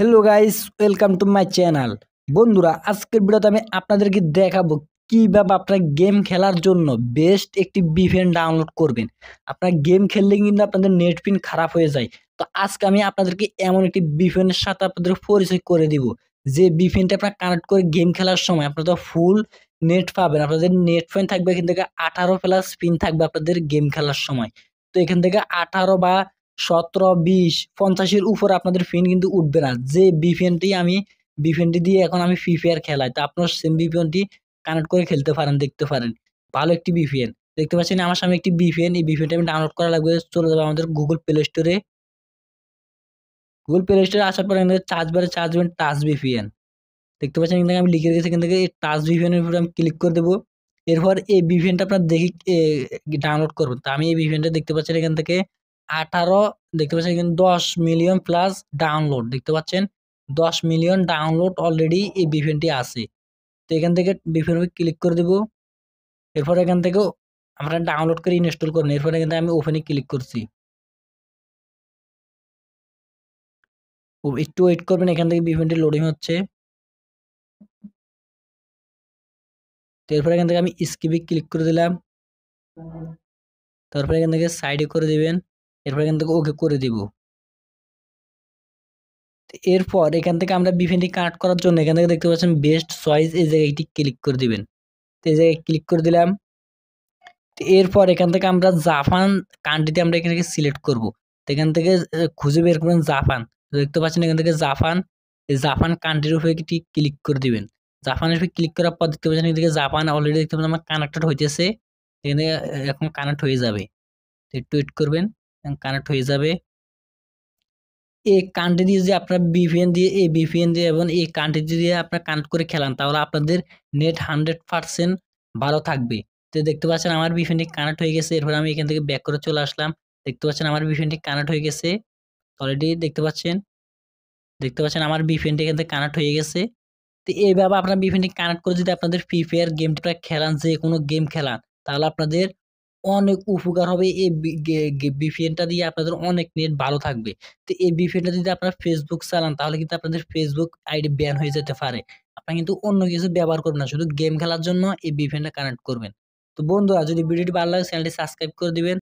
Hello guys, welcome to my channel. বন্ধুরা, আজকের ভিডিওতে আমি আপনাদেরকে দেখাবো কিভাবে আপনারা গেম খেলার জন্য বেস্ট একটি VPN ডাউনলোড করবেন। আপনারা গেম খেললে কিন্তু আপনাদের নেট পিন খারাপ হয়ে যায়। তো আজকে আমি আপনাদেরকে এমন একটি VPN এর সাথে আপনাদের পরিচয় করে দিব, যে VPNটা আপনারা কানেক্ট করে গেম খেলার সময় আপনারা ফুল নেট পাবেন। আপনাদের নেট পিন থাকবে এখান থেকে 18 প্লাস পিন থাকবে আপনাদের গেম খেলার সময়। তো এখান থেকে 18 বা 17, 20, 50 এর উপরে আপনাদের পিন কিন্তু উঠবে না। যে VPNটি দিয়ে এখন আমি ফ্রি ফায়ার খেলাই। তো আপনারা সেম VPNটি কানেক্ট করে খেলতে পারেন, দেখতে পারেন। ভালো একটি VPN। দেখতে পাচ্ছেন আমার সামনে একটি VPN। এই VPNটা আমি ডাউনলোড করা লাগবে। চলে যাবো আমাদের Google Play Store এ। Google Play Store এ আসার পরে এখান থেকে সার্চ বারে সার্চ দিবেন টাচ VPN। দেখতে পাচ্ছেন এখান থেকে আমি লিখে রেখেছি, এখান থেকে এই টাচ VPN এর উপরে আমি ক্লিক করে দেব। এরপর এই VPNটা আপনারা ডাউনলোড করবেন। তো আমি এই VPNটা দেখতে পাচ্ছেন এখান থেকে 18 দেখতে পাচ্ছেন এখানে 10 মিলিয়ন প্লাস ডাউনলোড দেখতে পাচ্ছেন। 10 মিলিয়ন ডাউনলোড অলরেডি এই VPNটি আছে। তো এখান থেকে VPN এ ক্লিক করে দেব। এরপর এখান থেকেও আমরা ডাউনলোড করে ইনস্টল করব। এরপর এখান থেকে আমি ওপেন এ ক্লিক করছি। একটু ওয়েট করবেন, এখান থেকে VPNটি লোডিং হচ্ছে। তো এরপর এখান থেকে আমি স্কিপ এ ক্লিক করে দিলাম। তারপরে এখান থেকে সাইডে করে দিবেন। এরপর এখান থেকে ওকে করে দিব। এরপর এখান থেকে আমরা VPNটি কানেক্ট করার জন্য এখান থেকে দেখতে পাচ্ছেন বেস্ট চয়েস, এই জায়গাটি ক্লিক করে দিবেন। তো এই জায়গায় ক্লিক করে দিলাম। তো এরপর এখান থেকে আমরা জাপান কান্ট্রিতে আমরা এখান থেকে সিলেক্ট করব। তো এখান থেকে খুঁজে বের করবেন জাপান। তো দেখতে পাচ্ছেন এখান থেকে জাপান, এই জাপান কান্ট্রির উপরে একটি ক্লিক করে দিবেন। জাপানের উপরে ক্লিক করার পর দেখতে পাচ্ছেন এখান থেকে জাপান অলরেডি দেখতে পাচ্ছেন আমার কানেক্টেড হইতেছে। এখানে এখন কানেক্ট হয়ে যাবে। তো একটু ওয়েট করবেন, কানেক্ট হয়ে যাবে। এই কান্ট্রি দিয়ে যে আপনার VPN দিয়ে এবং এই কান্ট্রি দিয়ে আপনার কানেক্ট করে খেলান, তাহলে আপনাদের নেট 100% ভালো থাকবে। তো দেখতে পাচ্ছেন আমার VPNটি কানেক্ট হয়ে গেছে। এরপর আমি এখান থেকে ব্যাক করে চলে আসলাম। দেখতে পাচ্ছেন আমার VPNটি কানেক্ট হয়ে গেছে অলরেডি। দেখতে পাচ্ছেন আমার VPNটি এখান থেকে কানেক্ট হয়ে গেছে। তো এইভাবে আপনার VPNটি কানেক্ট করে যদি আপনাদের ফ্রি ফায়ার গেমটা খেলান, যে কোনো গেম খেলান, তাহলে আপনাদের অনেক উপকার হবে। এই VPNটা দিয়ে আপনাদের অনেক নেট ভালো থাকবে। তো এই VPNটা যদি আপনারা Facebook চালান, তাহলে কিন্তু আপনাদের Facebook আইডি ব্যান হয়ে যেতে পারে। আপনারা কিন্তু অন্য কিছু ব্যবহার করবেন না, শুধু গেম খেলার জন্য এই VPNটা কানেক্ট করবেন। তো বন্ধুরা, যদি ভিডিওটি ভালো লাগে চ্যানেলটি সাবস্ক্রাইব করে দিবেন।